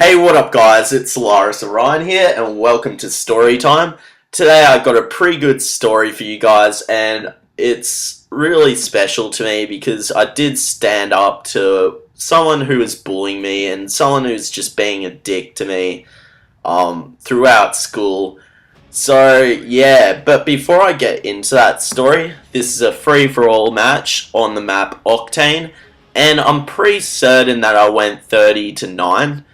Hey, what up guys, it's Solaris-Orion here and welcome to Storytime. Today I've got a pretty good story for you guys and it's really special to me because I did stand up to someone who was bullying me and someone who's just being a dick to me throughout school. So yeah, but before I get into that story, this is a free-for-all match on the map Octane and I'm pretty certain that I went 30-9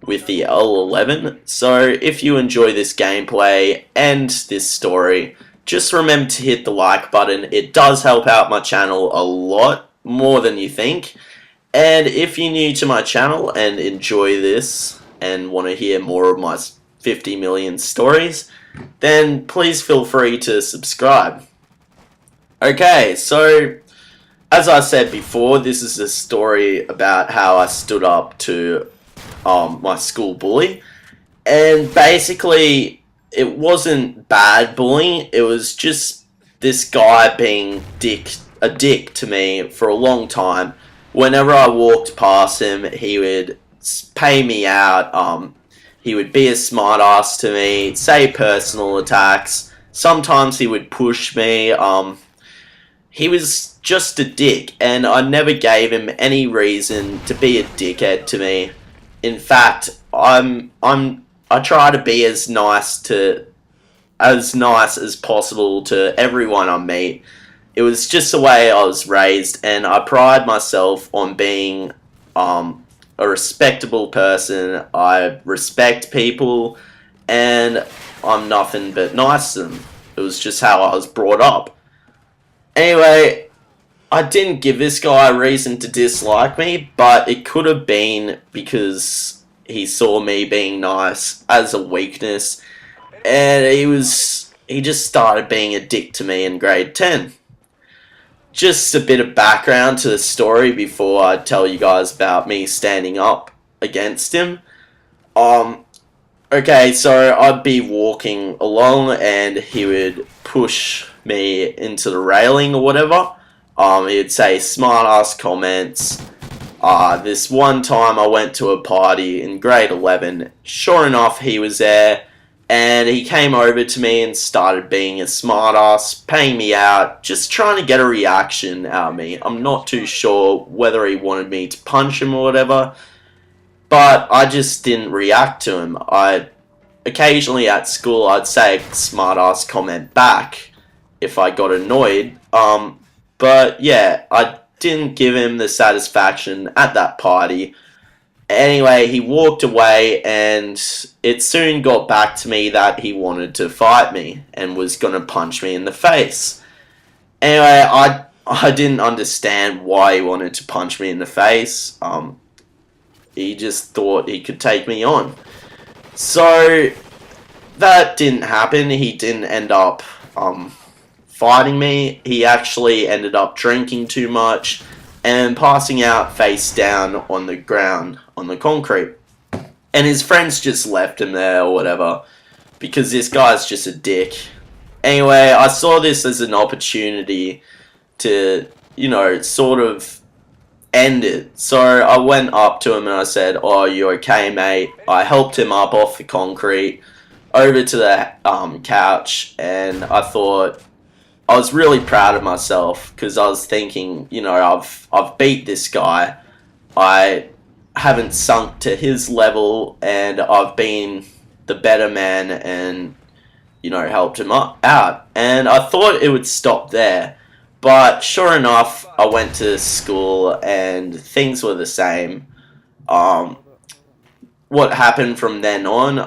with the L11. So if you enjoy this gameplay and this story, just remember to hit the like button. It does help out my channel a lot more than you think. And if you're new to my channel and enjoy this and want to hear more of my 50 million stories, then please feel free to subscribe. Okay, so as I said before, this is a story about how I stood up to my school bully, and basically it wasn't bad bullying, it was just this guy being a dick to me for a long time. Whenever I walked past him, he would pay me out, he would be a smart ass to me, say personal attacks, sometimes he would push me, he was just a dick, and I never gave him any reason to be a dickhead to me. In fact, I try to be as nice as possible to everyone I meet. It was just the way I was raised, and I pride myself on being a respectable person. I respect people, and I'm nothing but nice to them. It was just how I was brought up. Anyway, I didn't give this guy a reason to dislike me, but it could have been because he saw me being nice as a weakness, and he just started being a dick to me in grade 10. Just a bit of background to the story before I tell you guys about me standing up against him. Okay, so I'd be walking along and he would push me into the railing or whatever. He'd say smart ass comments. This one time I went to a party in grade 11. Sure enough, he was there, and he came over to me and started being a smart ass, paying me out, just trying to get a reaction out of me. I'm not too sure whether he wanted me to punch him or whatever, but I just didn't react to him. Occasionally at school I'd say a smart ass comment back if I got annoyed. But yeah, I didn't give him the satisfaction at that party. Anyway, he walked away and it soon got back to me that he wanted to fight me and was going to punch me in the face. Anyway, I didn't understand why he wanted to punch me in the face. He just thought he could take me on. So that didn't happen. He didn't end up fighting me. He actually ended up drinking too much and passing out face down on the ground, on the concrete. And his friends just left him there or whatever, because this guy's just a dick. Anyway, I saw this as an opportunity to, sort of end it. So I went up to him and I said, "Oh, you okay, mate?" I helped him up off the concrete, over to the couch, and I thought, I was really proud of myself because I was thinking, I've beat this guy. I haven't sunk to his level, and I've been the better man and, helped him out. And I thought it would stop there. But sure enough, I went to school and things were the same. What happened from then on,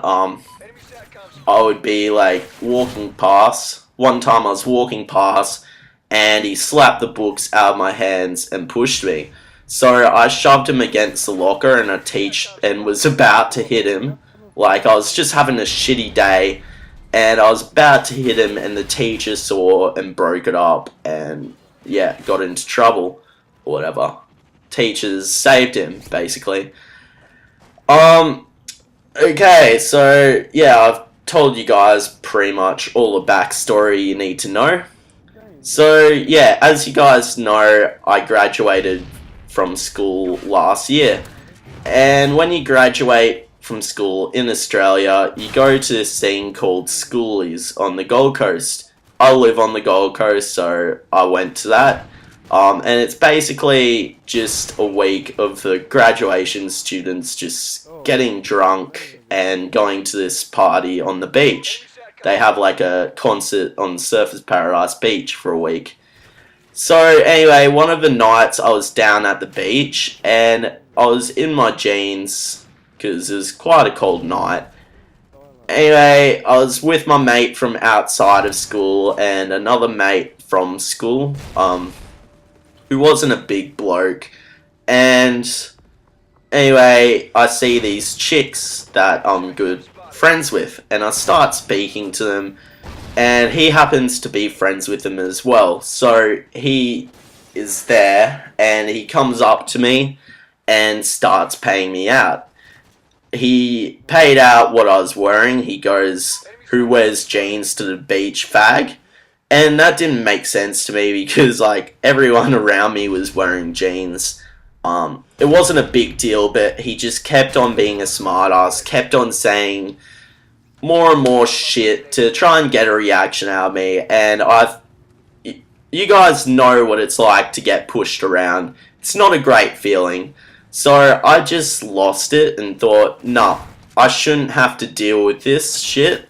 I would be like walking past. One time I was walking past and he slapped the books out of my hands and pushed me. So I shoved him against the locker and was about to hit him. Like, I was just having a shitty day and I was about to hit him and the teacher saw and broke it up and yeah, got into trouble or whatever. Teachers saved him, basically. Okay, so yeah, I've told you guys pretty much all the backstory you need to know. So yeah, as you guys know, I graduated from school last year, and when you graduate from school in Australia, you go to this thing called schoolies on the Gold Coast. I live on the Gold Coast, so I went to that. And it's basically just a week of the graduation students just getting drunk and going to this party on the beach. They have like a concert on Surfers Paradise Beach for a week. So anyway, one of the nights I was down at the beach and I was in my jeans because it was quite a cold night. Anyway, I was with my mate from outside of school and another mate from school, who wasn't a big bloke. And anyway, I see these chicks that I'm good friends with and I start speaking to them. And he happens to be friends with them as well. So he is there and he comes up to me and starts paying me out. He paid out what I was wearing. He goes, "Who wears jeans to the beach, fag?" And that didn't make sense to me because like everyone around me was wearing jeans. It wasn't a big deal, but he just kept on being a smartass, kept on saying more and more shit to try and get a reaction out of me. And you guys know what it's like to get pushed around. It's not a great feeling. So I just lost it and thought, nah, I shouldn't have to deal with this shit.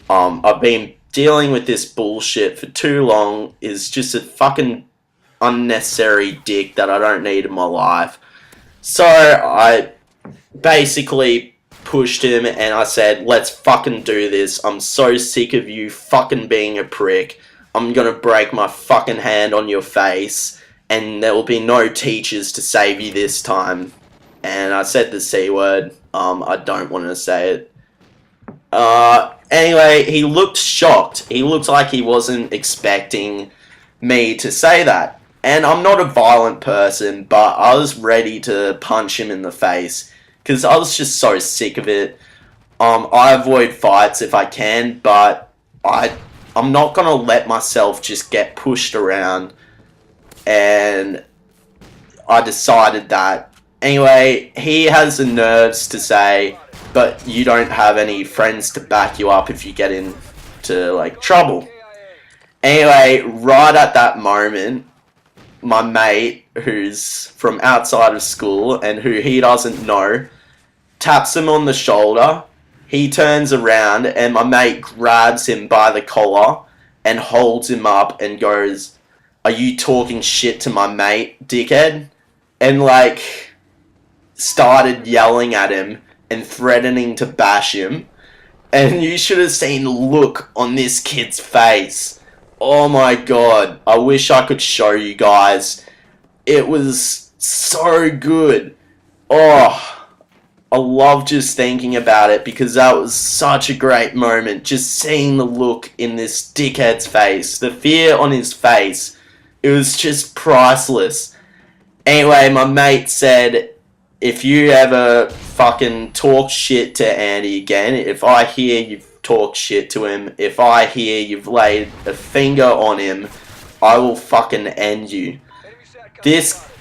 I've been dealing with this bullshit for too long. Is just a fucking unnecessary dick that I don't need in my life. So I basically pushed him and I said, "Let's fucking do this. I'm so sick of you fucking being a prick. I'm gonna break my fucking hand on your face and there will be no teachers to save you this time." And I said the C word. I don't want to say it. Anyway, he looked shocked. He looked like he wasn't expecting me to say that. And I'm not a violent person, but I was ready to punch him in the face because I was just so sick of it. I avoid fights if I can, but I'm not going to let myself just get pushed around. And I decided that. Anyway, he has the nerves to say, "But you don't have any friends to back you up if you get into like trouble." Anyway, right at that moment, my mate, who's from outside of school and who he doesn't know, taps him on the shoulder. He turns around and my mate grabs him by the collar and holds him up and goes, "Are you talking shit to my mate, dickhead?" And like started yelling at him and threatening to bash him. And you should have seen the look on this kid's face. Oh my god, I wish I could show you guys. It was so good. Oh, I love just thinking about it because that was such a great moment. Just seeing the look in this dickhead's face, the fear on his face. It was just priceless. Anyway, my mate said, "If you ever fucking talk shit to Andy again, if I hear you've talked shit to him, if I hear you've laid a finger on him, I will fucking end you."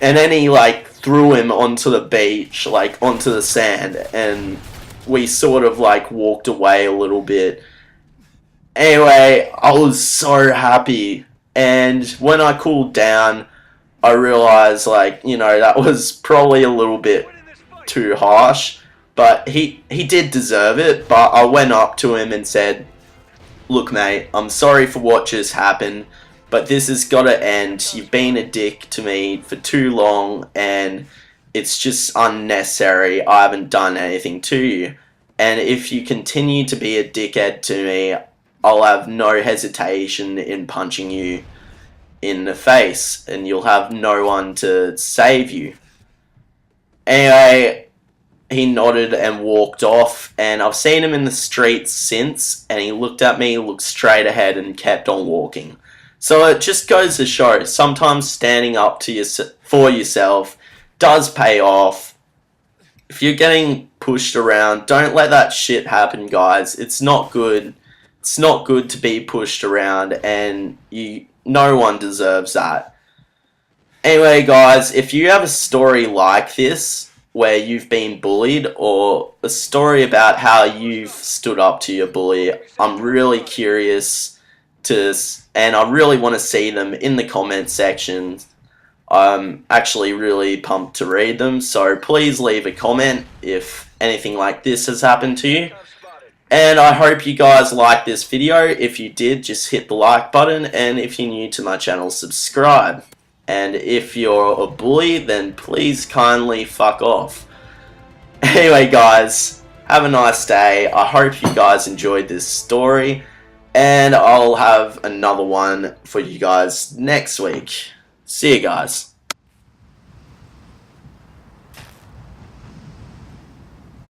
And then he like threw him onto the beach, like onto the sand, and we sort of like walked away a little bit. Anyway, I was so happy. And when I cooled down, I realized, like, you know, that was probably a little bit too harsh. But he did deserve it. But I went up to him and said, "Look, mate, I'm sorry for what just happened. But this has got to end. You've been a dick to me for too long. And it's just unnecessary. I haven't done anything to you. And if you continue to be a dickhead to me, I'll have no hesitation in punching you in the face, and you'll have no one to save you." Anyway, he nodded and walked off, and I've seen him in the streets since, and he looked at me, looked straight ahead, and kept on walking. So it just goes to show, sometimes standing up to for yourself does pay off. If you're getting pushed around, don't let that shit happen, guys. It's not good. It's not good to be pushed around, and no one deserves that. Anyway, guys, if you have a story like this, where you've been bullied, or a story about how you've stood up to your bully. I'm really curious and I really want to see them in the comment section. I'm actually really pumped to read them, so please leave a comment if anything like this has happened to you. And I hope you guys liked this video. If you did, just hit the like button, and if you're new to my channel, subscribe. And if you're a bully, then please kindly fuck off. Anyway guys, have a nice day. I hope you guys enjoyed this story, and I'll have another one for you guys next week. See you guys.